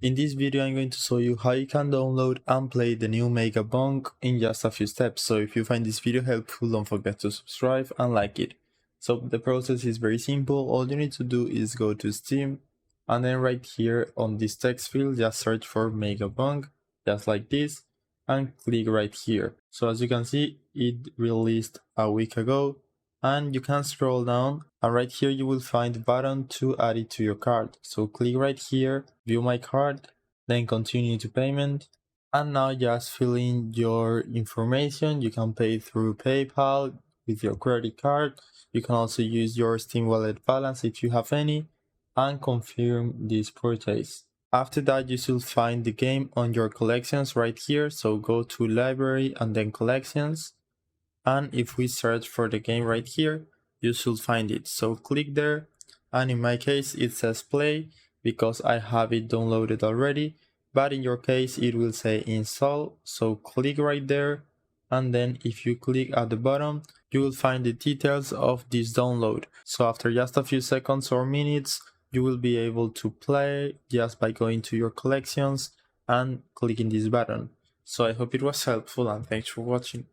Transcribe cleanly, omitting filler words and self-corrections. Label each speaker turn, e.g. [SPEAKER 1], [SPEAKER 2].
[SPEAKER 1] In this video I'm going to show you how you can download and play the new Megabonk in just a few steps. So if you find this video helpful, don't forget to subscribe and like it. So the process is very simple. All you need to do is go to Steam and then right here on this text field just search for Megabonk just like this and click right here. So as you can see, it released a week ago and you can scroll down and right here you will find the button to add it to your card. So click right here, view my card, then continue to payment, and now just fill in your information. You can pay through PayPal with your credit card. You can also use your Steam wallet balance if you have any and confirm this purchase. After that you should find the game on your collections right here, so go to library and then collections. And if we search for the game right here, you should find it. So click there, and in my case it says play because I have it downloaded already, but in your case it will say install. So click right there, and then if you click at the bottom you will find the details of this download. So after just a few seconds or minutes you will be able to play just by going to your collections and clicking this button. So I hope it was helpful and thanks for watching.